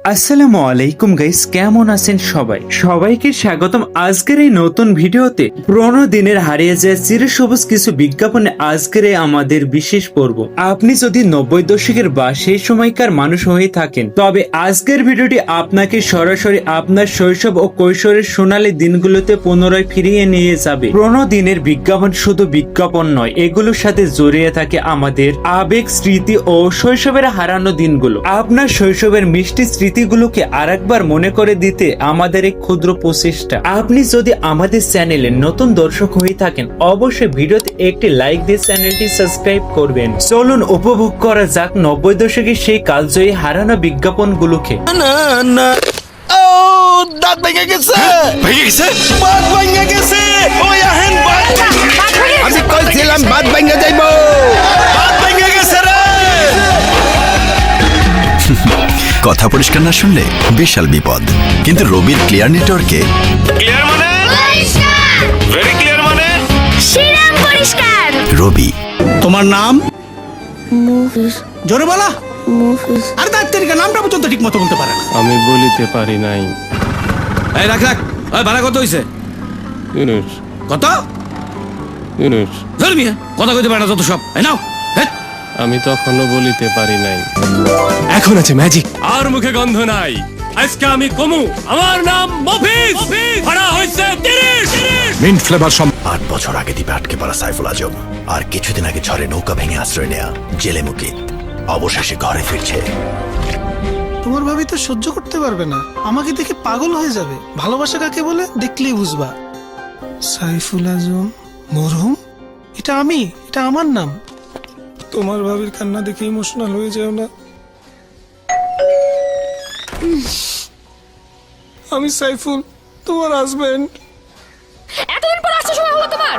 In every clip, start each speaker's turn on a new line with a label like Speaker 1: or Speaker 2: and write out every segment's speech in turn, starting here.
Speaker 1: আসসালামু আলাইকুম গাইস, কেমন আছেন সবাইকে স্বাগতম আজকের এই নতুন ভিডিওতে। পুরোনো দিনের হারিয়ে যায় চিরসবুজ কিছু বিজ্ঞাপনে আজকের এই আমাদের বিশেষ পর্ব। আপনি যদি 90 দশকের বা সেই সময়কার মানুষ হয়ে থাকেন, তবে আজকের ভিডিওটি আপনাকে সরাসরি আপনার শৈশব ও কৈশোরের সোনালী দিনগুলোতে পুনরায় ফিরিয়ে নিয়ে যাবে। পুরোনো দিনের বিজ্ঞাপন শুধু বিজ্ঞাপন নয়, এগুলোর সাথে জড়িয়ে থাকে আমাদের আবেগ, স্মৃতি ও শৈশবের হারানো দিনগুলো। আপনার শৈশবের মিষ্টি স্মৃতিগুলোকে আরেকবার মনে করে দিতে আমাদের এক ক্ষুদ্র প্রচেষ্টা। আপনি যদি আমাদের চ্যানেলে নতুন দর্শক হয়ে থাকেন, অবশ্যই ভিডিওতে একটি লাইক দিয়ে চ্যানেলটি সাবস্ক্রাইব করবেন। চলুন উপভোগ করা যাক 90 দশকের সেই কালজয়ী হারানো বিজ্ঞাপনগুলোকে।
Speaker 2: দাঁত ভেঙে গেছে, বাত ভেঙে গেছে। ওই আহেন বাত, আমি কইছিলাম বাত ভেঙে যাইবো, বাত ভেঙে গেছে রে।
Speaker 3: কথা পরিষ্কার না শুনলে বিশাল বিপদ। কিন্তু রবির ক্লিয়ার নেটওয়ার্কে
Speaker 2: ক্লিয়ার মানে ভেরি ক্লিয়ার মানে
Speaker 4: শিরাম পরিষ্কার।
Speaker 3: রবি।
Speaker 5: তোমার নাম?
Speaker 4: মুভিস
Speaker 5: জোরে বলা।
Speaker 4: মুভিস
Speaker 5: আর দাঁতের নামটা পর্যন্ত ঠিক মতো বলতে পারে না।
Speaker 6: আমি বলিতে পারি নাই।
Speaker 5: এই রাখ রাখ। ওই ভাড়া কত হইছে?
Speaker 6: ইউনুস
Speaker 5: কত?
Speaker 6: ইউনুস
Speaker 5: ধরবি কথা কইতে পারে না যত সব। এই নাও।
Speaker 6: আমি তখনও বলিতে পারি নাই। এখন আছে ম্যাজিক। আর মুখে গন্ধ নাই। আজকে আমি কমু। আমার নাম মফিজ। ভাড়া হইছে 30।
Speaker 3: মিন্ট ফ্লেভার 8 বছর আগে দ্বীপে আটকে পড়া সাইফুল আজম আর কিছুদিন আগে ঝড়ে নৌকা ভেঙে আশ্রয় নেয়া জেলে মুকিত অবশেষে ঘরে ফিরছে।
Speaker 7: তোমার ভাবি তো সহ্য করতে পারবে না, আমাকে দেখে পাগল হয়ে যাবে। ভালোবাসা কাকে বলে দেখলেই বুঝবা। সাইফুল আজম মরহুম, এটা আমার নাম। তোমার ভাবির কান্না দেখে ইমোশনাল হয়ে যাও না। আমি সাইফুল, তোমার হাজবেন্ড।
Speaker 4: এতদিন পর আসছে সময় হলো তোমার?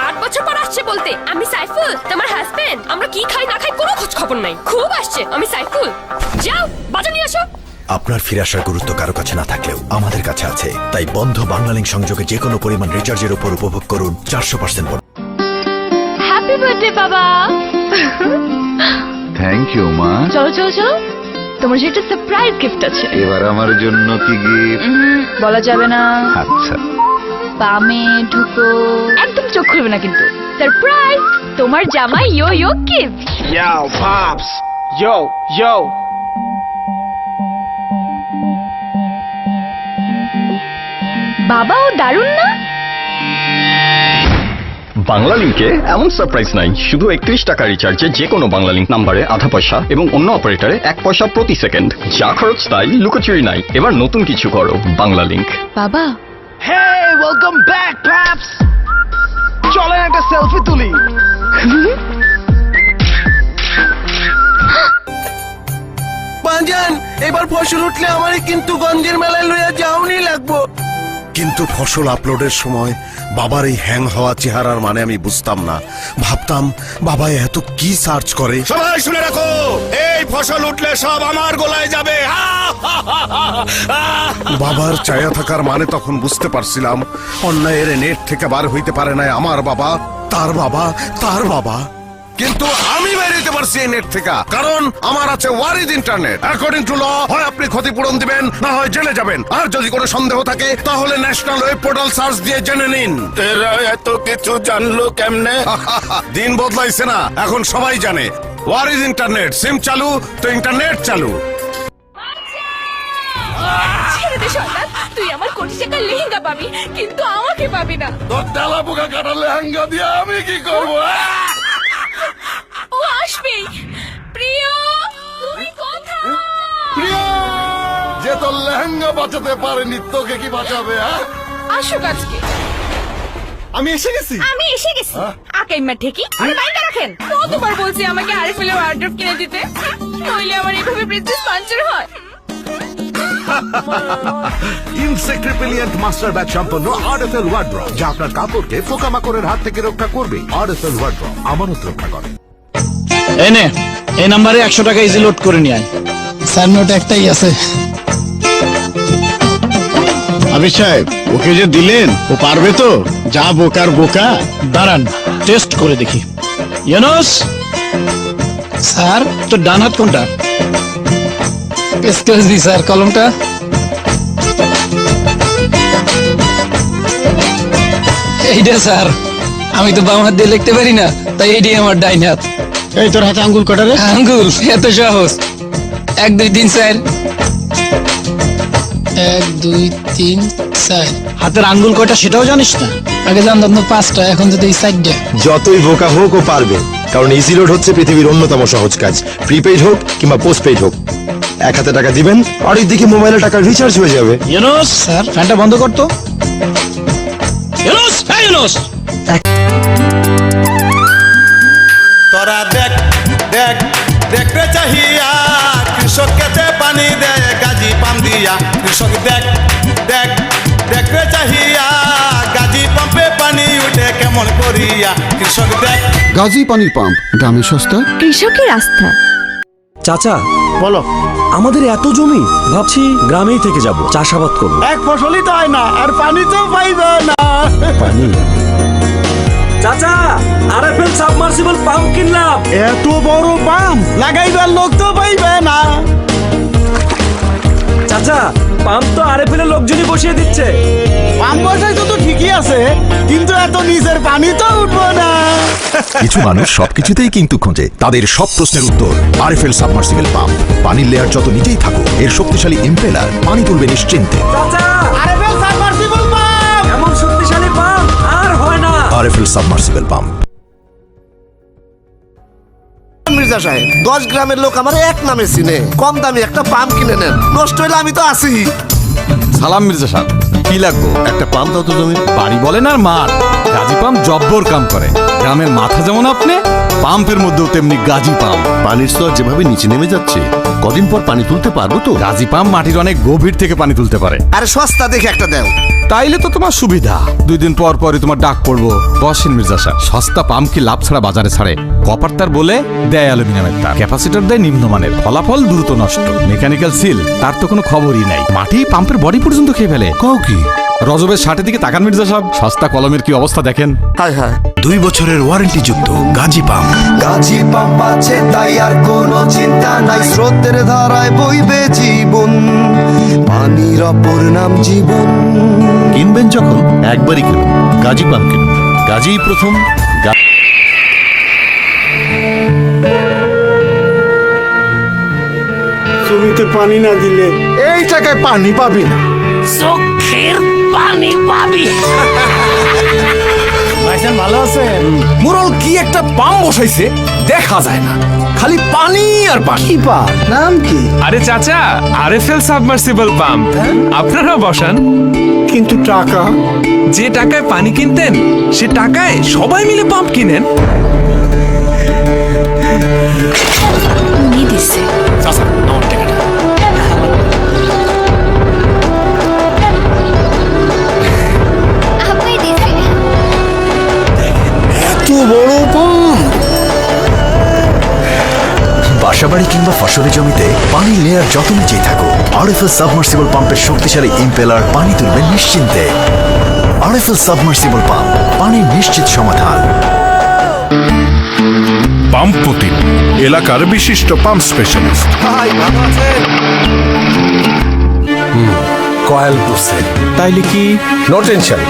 Speaker 4: 8 বছর পর আসছে বলতে আমি সাইফুল তোমার হাজবেন্ড। আমরা কি খাই না খাই কোনো খোঁজ খবর নাই। খুব আসছে আমি সাইফুল। যাও বাজা নিয়ে আসো।
Speaker 3: আপনার ফিরে আসার গুরুত্ব কারো কাছে না থাকলেও আমাদের কাছে আছে। তাই বন্ধ বাংলালিংক সংযোগে যে কোনো পরিমাণ রিচার্জের উপর উপভোগ করুন 400%
Speaker 4: হ্যাপি বার্থডে বাবা।
Speaker 8: থ্যাংক ইউ মা।
Speaker 4: চলো চলো চলো, তোমার যে একটা সারপ্রাইজ গিফট আছে।
Speaker 8: এবার আমার জন্য কি গিফট?
Speaker 4: বলা যাবে না।
Speaker 8: আচ্ছা,
Speaker 4: বামে ঢুকো, একদম চোখ খুলবে না কিন্তু। সারপ্রাইজ, তোমার জামাই ইয়ো গিফট।
Speaker 2: Yo, pops. Yo.
Speaker 4: বাবা ও দারুণ না?
Speaker 9: বাংলা লিংকে এমন সারপ্রাইজ নাই। শুধু 31 টাকা রিচার্জে যে কোনো বাংলা লিংক নাম্বারে আধা পয়সা এবং অন্য অপারেটরে 1 পয়সা প্রতি সেকেন্ড। যা খরচ তাই, লুকোচুরি নাই। এবার নতুন কিছু করো বাংলা লিংক।
Speaker 4: বাবা
Speaker 2: Hey, welcome back, pops. চলেন একটা সেলফি তুলি। বাজান, এবার ফসল উঠলে আমারই কিন্তু গঞ্জের মেলায় লইয়া যাওনি লাগবো।
Speaker 10: কিন্তু ফসল আপলোডের সময় বাবার এই হ্যাং হওয়া চেহারার মানে আমি বুঝতাম না। ভাবতাম বাবা এত কি সার্চ করে।
Speaker 2: সবাই শুনে রাখো, এই ফসল উঠলে সব আমার গোলায় যাবে।
Speaker 10: বাবার চায়া থাকার মানে তখন বুঝতে পারছিলাম। অন্যায়ের নেট থেকে বার হইতে পারে না আমার বাবা, তার বাবা। কিন্তু আমি বেরিয়ে পারছি এই নেট থেকে, কারণ আমার আছে ওয়ারিদ ইন্টারনেট। অ্যাকর্ডিং টু ল, হয় আপনি ক্ষতিপূরণ দিবেন, না হয় জেলে যাবেন। আর যদি কোনো সন্দেহ থাকে তাহলে ন্যাশনাল ওয়েব পোর্টাল সার্চ দিয়ে জেনে নিন।
Speaker 2: এরা এত কিছু জানলো কেমনে?
Speaker 10: দিন বদলাইছে না, এখন সবাই জানে। ওয়ারিদ ইন্টারনেট, সিম চালু তো ইন্টারনেট চালু।
Speaker 4: ছেড়ে দে শয়তান, তুই আমার কোটি টাকার লেহেঙ্গা পাবি, কিন্তু আমাকে পাবি না।
Speaker 2: তোর তেলা পোকা কাটার লেহেঙ্গা দিয়ে আমি কি করবো?
Speaker 4: ও আসবেই। প্রিয়, তুমি কোথায়?
Speaker 2: প্রিয়, যে তোর লেহেঙ্গা বাঁচাতে পারেনি তোকে কি বাঁচাবে?
Speaker 4: আসুক আজকে।
Speaker 2: আমি এসে গেছি।
Speaker 4: আকাইমা ঠিকই আর বাইরে রাখেন। কতবার বলছি আমাকে আরএফএল এর ওয়ার্ড্রপ কিনে দিতে, নইলে আমার এইভাবে প্রিন্সেস পাঞ্চার হয়।
Speaker 10: ইনসেক্রিপিলিয়েন্ট মাস্টার ব্যাচ সম্পন্ন আরএফএল ওয়ার্ড্রপ, যা আপনার কাপড়কে পোকামাকড়ের হাত থেকে রক্ষা করবে। আরএফএল ওয়ার্ড্রপ আমানত রক্ষা করে।
Speaker 5: এনে এই নাম্বারে 100 টাকা ইজি লোড করে নিয়ে আয়। স্যার নোট একটাই আছে।
Speaker 8: আবির সাহেব, ওকে যে দিলেন ও পারবে তো? যা বোকার বোকা।
Speaker 5: দাঁড়ান টেস্ট করে দেখি। ইউনুস স্যার, তোর ডান হাত কোনটা? এক্সকিউজ মি স্যার, কলমটা। এইটা স্যার, আমি তো বাম হাত দিয়ে লিখতে পারি না, তাই এটাই আমার ডাইন হাত।
Speaker 8: এই তোর হাতে আঙ্গুল কটা রে?
Speaker 5: আঙ্গুল এত সহজ, 1 2 3 4। 1 2 3 4।
Speaker 8: হাতের আঙ্গুল কয়টা সেটাও জানিস না?
Speaker 5: আগে জানতাম তো 5টা, এখন যদি 4টা।
Speaker 3: যতই বোকা হোক ও পারবে, কারণ ইজি লোড হচ্ছে পৃথিবীর অন্যতম সহজ কাজ। প্রিপেইড হোক কিংবা পোস্টপেইড হোক, 1 হাতে টাকা দিবেন আর দিকে মোবাইলে টাকা রিচার্জ হয়ে যাবে।
Speaker 8: ইউনুস
Speaker 5: স্যার,
Speaker 8: ফ্যানটা বন্ধ কর তো। ইউনুস, এই ইউনুস,
Speaker 2: তোরা দেখ দেখ দেখতে চাহিয়া কৃষক খেতে পানি দেয় গাজী পাম্প দিয়া। কৃষক দেখ দেখ দেখতে চাহিয়া গাজী পাম্পে পানি উঠে কেমন করিয়া। কৃষক দেখ।
Speaker 8: গাজী পানির পাম্প, গ্রামে সস্তা।
Speaker 4: কৃষকের আস্থা।
Speaker 11: চাচা,
Speaker 8: বলো।
Speaker 11: আমাদের এত জমি, ভাবছি গ্রামেই থেকে যাব, চাষাবাদ করব।
Speaker 8: এক ফসলই তো হয় না, আর পানি তো পাইবে না।
Speaker 11: পানি। চাচা, আরএফএল সাবমার্সিবল পাম্প কিনলাম।
Speaker 8: এত বড় পাম্প লাগাইবার লোক তো পাইবে না।
Speaker 11: চাচা, পাম্প তো আরএফএল এর লোকজনই বসিয়ে দিচ্ছে।
Speaker 8: পাম্প বসাইছো তো ঠিকই আছে, কিন্তু এত নিচের পানি তো উঠবো না।
Speaker 3: কিছু মানুষ সবকিছুতেই কিন্তু খোঁজে তাদের সব প্রশ্নের উত্তর। আরএফএল সাবমার্সিবল পাম্প, পানির লেয়ার যত নিচেই থাকুক, এর শক্তিশালী ইম্পেলার পানি তুলবে নিশ্চিন্তে।
Speaker 11: চাচা,
Speaker 8: আরএফএল সাবমার্সিবল পাম্প,
Speaker 11: এমন শক্তিশালী পাম্প আর হয় না।
Speaker 3: RFL submersible pump.
Speaker 2: মির্জা সাহেব, 10 গ্রামের লোক আমার এক নামে চিনে। কম দামে একটা পাম্প কিনে নেন, নষ্ট হইলে আমি তো আছি।
Speaker 10: সালাম মির্জা সাহেব, কি লাগবো? একটা পাম্প দাও তো জমি।
Speaker 6: বাড়ি বলেন আর মাঠ, গাজী পাম্প জব্বর কাম করে। গ্রামের মাথা যেমন আপনি, পাম্পের মধ্যেও তেমনি গাজী পাম্প।
Speaker 10: পানির স্তর যেভাবে নিচে নেমে যাচ্ছে, কদিন পর পানি তুলতে পারবো তো?
Speaker 6: গাজী পাম্প মাটির অনেক গভীর থেকে পানি তুলতে পারে।
Speaker 2: আরে সস্তা দেখে একটা দাও।
Speaker 6: তাইলে তো তোমার সুবিধা, 2 দিন পর পরই তোমার ডাক পড়বো। বসেন মির্জা সাহেব, সস্তা পাম্প কি লাভ ছাড়া বাজারে ছাড়ে? কপার তার বলে দেয় অ্যালুমিনিয়ামের তার, ক্যাপাসিটর দেয় নিম্নমানের, ফলাফল দ্রুত নষ্ট। মেকানিক্যাল সিল, তার তো কোনো খবরই নাই। মাটি পাম্পের বডি পর্যন্ত খেয়ে ফেলে।
Speaker 10: কও কি?
Speaker 6: রজবের 60 দিকে তাকান মির্জা সাহেব, সস্তা কলমের কি অবস্থা দেখেন।
Speaker 2: হায় হায়।
Speaker 3: 2 বছরের ওয়ারেন্টি যুক্ত গাজী পাম্প।
Speaker 2: গাজী পাম্প আছে তাই আর কোনো চিন্তা নাই। স্রোতের ধারায় বইবে জীবন, পানির অপর নাম জীবন।
Speaker 3: কিনবেন যখন একবারই কিনুন গাজী পাম্প কিনুন। গাজী প্রথম।
Speaker 8: জমিতে পানি না দিলে
Speaker 10: এই টাকায় পানি পাবি না।
Speaker 8: ভাইজান ভালো আছেন?
Speaker 6: মুরল কি একটা পাম্প বসাইছে, দেখা যায় না, খালি পানি আর পানি।
Speaker 8: কি পা নাম কি?
Speaker 6: আরে চাচা, আরএফএল সাবমার্সিবল পাম্প। আপনারা বসান।
Speaker 8: কিন্তু টাকা?
Speaker 6: যে টাকায় পানি কিনতেন, সে টাকায় সবাই মিলে পাম্প কিনেন।
Speaker 4: উনি দিছে।
Speaker 6: চাচা, আমার টাকাটা।
Speaker 4: আপনি দিছে।
Speaker 10: এত বড় পাম্প!
Speaker 3: বাসাবাড়ি কিংবা ফসলের জমিতে পানির লেয়ার যত নিচেই থাকুক, আরএফএল সাবমার্সিবল পাম্পের শক্তিশালী ইম্পেলার পানি তুলবে নিশ্চিন্তে। আরএফএল সাবমার্সিবল পাম্প, পানির নিশ্চিত সমাধান।
Speaker 10: পাম্প প্রতিম, এলাকার বিশিষ্ট পাম্প স্পেশালিস্ট।
Speaker 2: ভাই ভালো আছেন?
Speaker 10: কয়েল বুঝছেন? তাইলে কি? নো টেনশন,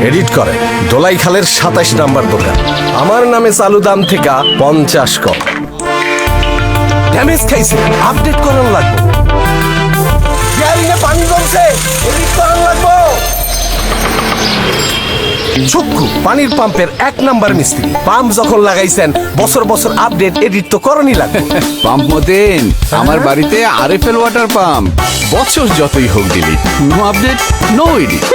Speaker 10: এডিট করে দোলাই খালের 27 নাম্বার দোকান। আমার নামে চালু দাম থেকে 50 কম। ড্যামেজ খাইছে, আপডেট করার লাগবে। পানি জমছে, এডিট করার লাগবে। চক্ষু পানির পাম্পের 1 নাম্বার মিস্ত্রি। পাম্প যখন লাগাইছেন, বছর বছর আপডেট এডিট তো করণই লাগবে।
Speaker 12: পাম্প মতেন আমার বাড়িতে আরএফএল ওয়াটার পাম্প, বছর যতই হোক delete, no update no edit.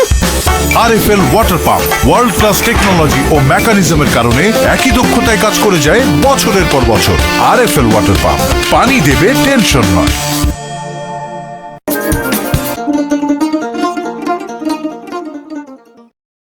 Speaker 10: RFL water pump world class technology ও মেকানিজমের কারণে একই দক্ষতায় কাজ করে যায় বছরের পর বছর। আরএফএল ওয়াটার পাম্প, পানি দেবে, টেনশন নয়।